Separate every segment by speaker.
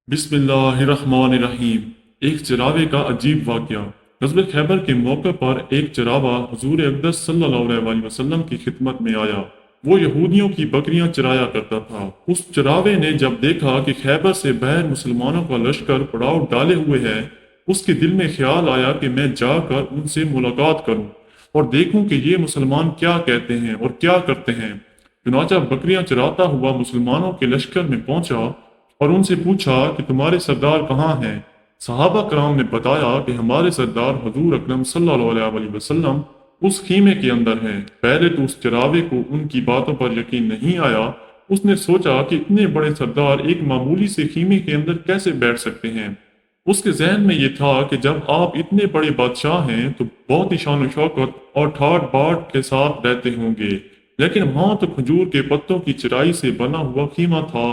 Speaker 1: بسم اللہ الرحمن الرحیم۔ ایک چراوے کا عجیب واقعہ۔ غزوہ خیبر کے موقع پر ایک چراوا حضور اقدس صلی اللہ علیہ وسلم کی خدمت میں آیا۔ وہ یہودیوں کی بکریاں چرایا کرتا تھا۔ اس چراوے نے جب دیکھا کہ خیبر سے باہر مسلمانوں کا لشکر پڑاؤ ڈالے ہوئے ہے، اس کے دل میں خیال آیا کہ میں جا کر ان سے ملاقات کروں اور دیکھوں کہ یہ مسلمان کیا کہتے ہیں اور کیا کرتے ہیں۔ چنانچہ بکریاں چراتا ہوا مسلمانوں کے لشکر میں پہنچا اور ان سے پوچھا کہ تمہارے سردار کہاں ہیں؟ صحابہ کرام نے بتایا کہ ہمارے سردار حضور اکرم صلی اللہ علیہ وسلم اس خیمے کے اندر ہیں۔ پہلے تو اس چراوے کو ان کی باتوں پر یقین نہیں آیا۔ اس نے سوچا کہ اتنے بڑے سردار ایک معمولی سے خیمے کے اندر کیسے بیٹھ سکتے ہیں۔ اس کے ذہن میں یہ تھا کہ جب آپ اتنے بڑے بادشاہ ہیں تو بہت ہی شان و شوکت اور ٹھاٹ باٹ کے ساتھ رہتے ہوں گے، لیکن وہاں تو کھجور کے پتوں کی چرائی سے بنا ہوا خیمہ تھا۔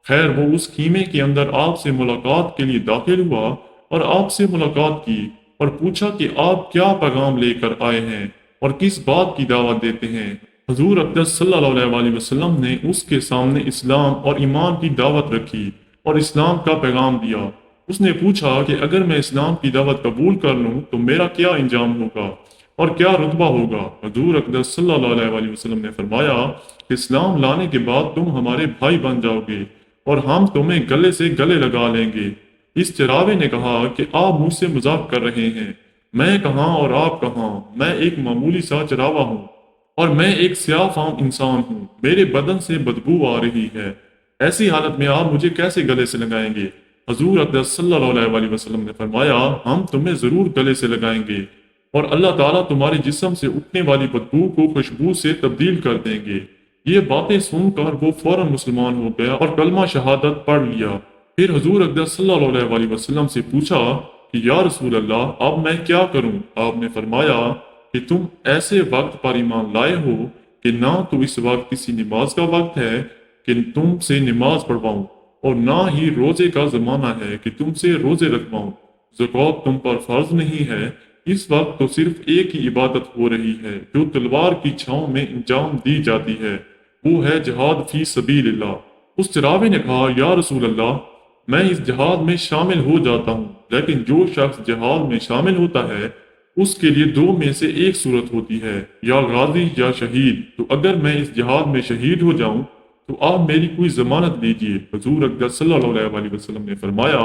Speaker 1: خیر، وہ اس خیمے کے اندر آپ سے ملاقات کے لیے داخل ہوا اور آپ سے ملاقات کی اور پوچھا کہ آپ کیا پیغام لے کر آئے ہیں اور کس بات کی دعوت دیتے ہیں۔ حضور اقدس صلی اللہ علیہ وسلم نے اس کے سامنے اسلام اور ایمان کی دعوت رکھی اور اسلام کا پیغام دیا۔ اس نے پوچھا کہ اگر میں اسلام کی دعوت قبول کر لوں تو میرا کیا انجام ہوگا اور کیا رتبہ ہوگا؟ حضور اقدس صلی اللہ علیہ وسلم نے فرمایا کہ اسلام لانے کے بعد تم ہمارے بھائی بن جاؤ گے اور ہم تمہیں گلے سے گلے لگا لیں گے۔ اس چراوے نے کہا کہ آپ مجھ سے مذاق کر رہے ہیں، میں کہاں اور آپ کہاں؟ میں ایک معمولی سا چراوا ہوں اور میں ایک سیاہ فام انسان ہوں، میرے بدن سے بدبو آ رہی ہے، ایسی حالت میں آپ مجھے کیسے گلے سے لگائیں گے؟ حضور اقدس صلی اللہ علیہ وسلم نے فرمایا ہم تمہیں ضرور گلے سے لگائیں گے اور اللہ تعالیٰ تمہارے جسم سے اٹھنے والی بدبو کو خوشبو سے تبدیل کر دیں گے۔ یہ باتیں سن کر وہ فوراً مسلمان ہو گیا اور کلمہ شہادت پڑھ لیا۔ پھر حضور اقدس صلی اللہ علیہ وسلم سے پوچھا کہ یا رسول اللہ اب میں کیا کروں؟ آپ نے فرمایا کہ تم ایسے وقت پر ایمان لائے ہو کہ نہ تو اس وقت کسی نماز کا وقت ہے کہ تم سے نماز پڑھواؤں اور نہ ہی روزے کا زمانہ ہے کہ تم سے روزے رکھواؤں، زکوٰۃ تم پر فرض نہیں ہے، اس وقت تو صرف ایک ہی عبادت ہو رہی ہے جو تلوار کی چھاؤں میں انجام دی جاتی ہے، وہ ہے جہاد فی سبیل اللہ۔ اس چراوے نے کہا یا رسول اللہ میں اس جہاد میں شامل ہو جاتا ہوں، لیکن جو شخص جہاد میں شامل ہوتا ہے اس کے لیے دو میں سے ایک صورت ہوتی ہے، یا غازی یا شہید، تو اگر میں اس جہاد میں شہید ہو جاؤں تو آپ میری کوئی ضمانت لیجیے۔ حضور اقدس صلی اللہ علیہ وسلم نے فرمایا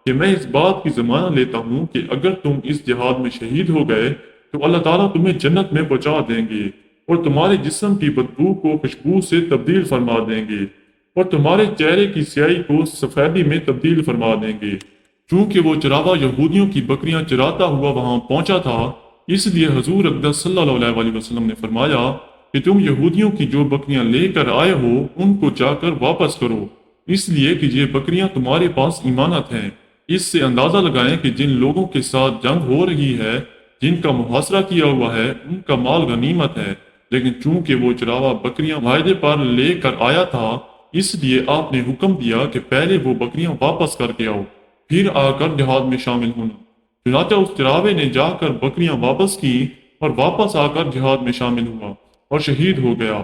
Speaker 1: کہ میں اس بات کی ضمانت لیتا ہوں کہ اگر تم اس جہاد میں شہید ہو گئے تو اللہ تعالیٰ تمہیں جنت میں پہنچا دیں گے اور تمہارے جسم کی بدبو کو خوشبو سے تبدیل فرما دیں گے اور تمہارے چہرے کی سیاہی کو سفیدی میں تبدیل فرما دیں گے۔ چونکہ وہ چراوا یہودیوں کی بکریاں چراتا ہوا وہاں پہنچا تھا، اس لیے حضور اقدس صلی اللہ علیہ وسلم نے فرمایا کہ تم یہودیوں کی جو بکریاں لے کر آئے ہو ان کو جا کر واپس کرو، اس لیے کہ یہ بکریاں تمہارے پاس امانت ہیں۔ اس سے اندازہ لگائیں کہ جن لوگوں کے ساتھ جنگ ہو رہی ہے، جن کا محاصرہ کیا ہوا ہے، ان کا مال غنیمت ہے، لیکن چونکہ وہ چراوا بکریاں معاہدے پر لے کر آیا تھا، اس لیے آپ نے حکم دیا کہ پہلے وہ بکریاں واپس کر کے آؤ، پھر آ کر جہاد میں شامل ہونا۔ چنانچہ اس چراوے نے جا کر بکریاں واپس کی اور واپس آ کر جہاد میں شامل ہوا اور شہید ہو گیا۔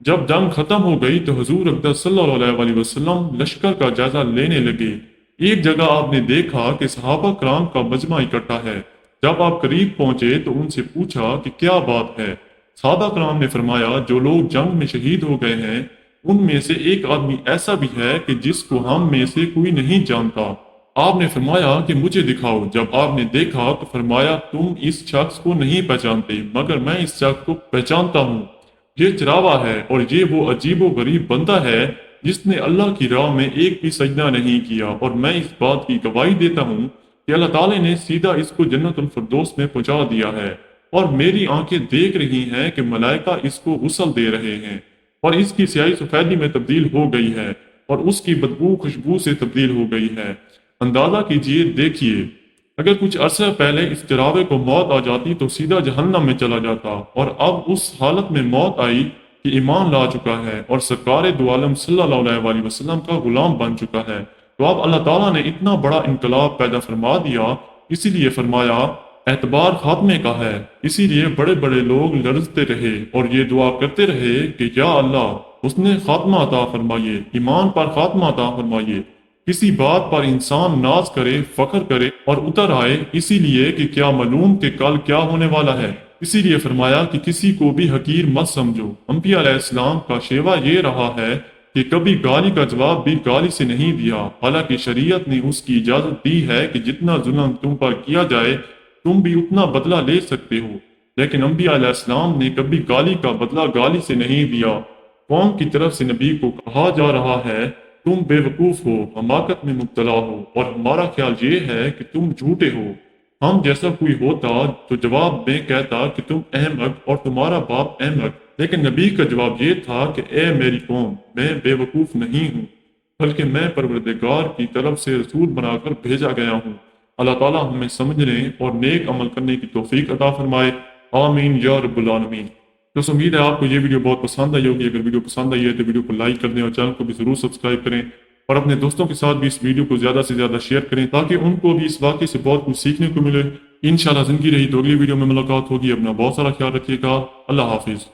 Speaker 1: جب جنگ ختم ہو گئی تو حضور اقدس صلی اللہ علیہ وسلم لشکر کا جائزہ لینے لگے۔ ایک جگہ آپ نے دیکھا کہ صحابہ کرام کا مجمع اکٹھا ہے۔ جب آپ قریب پہنچے تو ان سے پوچھا کہ کیا بات ہے؟ صحابہ کرام نے فرمایا جو لوگ جنگ میں شہید ہو گئے ہیں ان میں سے ایک آدمی ایسا بھی ہے کہ جس کو ہم میں سے کوئی نہیں جانتا۔ آپ نے فرمایا کہ مجھے دکھاؤ۔ جب آپ نے دیکھا تو فرمایا تم اس شخص کو نہیں پہچانتے، مگر میں اس شخص کو پہچانتا ہوں، یہ چراوا ہے اور یہ وہ عجیب و غریب بندہ ہے جس نے اللہ کی راہ میں ایک بھی سجدہ نہیں کیا، اور میں اس بات کی گواہی دیتا ہوں کہ اللہ تعالی نے سیدھا اس کو جنت الفردوس میں پہنچا دیا ہے، اور میری آنکھیں دیکھ رہی ہیں کہ ملائکہ اس کو غسل دے رہے ہیں اور اس کی سیاہی سفیدی میں تبدیل ہو گئی ہے اور اس کی بدبو خوشبو سے تبدیل ہو گئی ہے۔ اندازہ کیجئے، دیکھیے، اگر کچھ عرصہ پہلے اس چراوے کو موت آ جاتی تو سیدھا جہنم میں چلا جاتا، اور اب اس حالت میں موت آئی کہ ایمان لا چکا ہے اور سرکار دو عالم صلی اللہ علیہ وسلم کا غلام بن چکا ہے۔ تو اب اللہ تعالیٰ نے اتنا بڑا انقلاب پیدا فرما دیا، اسی لیے فرمایا اعتبار خاتمے کا ہے۔ اسی لیے بڑے بڑے لوگ لرزتے رہے اور یہ دعا کرتے رہے کہ یا اللہ حسن خاتمہ عطا فرمائیے، ایمان پر خاتمہ عطا فرمائیے۔ کسی بات پر انسان ناز کرے، فخر کرے اور اتر آئے، اسی لیے کہ کیا معلوم کہ کل کیا ہونے والا ہے۔ اسی لیے فرمایا کہ کسی کو بھی حقیر مت سمجھو۔ انبیاء علیہ السلام کا شیوا یہ رہا ہے کہ کبھی گالی کا جواب بھی گالی سے نہیں دیا، حالانکہ شریعت نے اس کی اجازت دی ہے کہ جتنا ظلم تم پر کیا جائے تم بھی اتنا بدلہ لے سکتے ہو، لیکن انبیاء علیہ السلام نے کبھی گالی کا بدلہ گالی سے نہیں دیا۔ قوم کی طرف سے نبی کو کہا جا رہا ہے تم بے وقوف ہو، حماقت میں مبتلا ہو، اور ہمارا خیال یہ ہے کہ تم جھوٹے ہو۔ ہم جیسا کوئی ہوتا تو جواب میں کہتا کہ تم احمق اور تمہارا باپ احمق، لیکن نبی کا جواب یہ تھا کہ اے میری قوم، میں بے وقوف نہیں ہوں، بلکہ میں پروردگار کی طرف سے رسول بنا کر بھیجا گیا ہوں۔ اللہ تعالیٰ ہمیں سمجھنے اور نیک عمل کرنے کی توفیق عطا فرمائے، آمین یا رب العالمین۔ تو امید ہے آپ کو یہ ویڈیو بہت پسند آئی ہوگی۔ اگر ویڈیو پسند آئی ہے تو ویڈیو کو لائک کر دیں اور چینل کو بھی ضرور سبسکرائب کریں، اور اپنے دوستوں کے ساتھ بھی اس ویڈیو کو زیادہ سے زیادہ شیئر کریں تاکہ ان کو بھی اس واقعے سے بہت کچھ سیکھنے کو ملے۔ انشاءاللہ زندگی رہی تو اگلی ویڈیو میں ملاقات ہوگی۔ اپنا بہت سارا خیال رکھیے گا۔ اللہ حافظ۔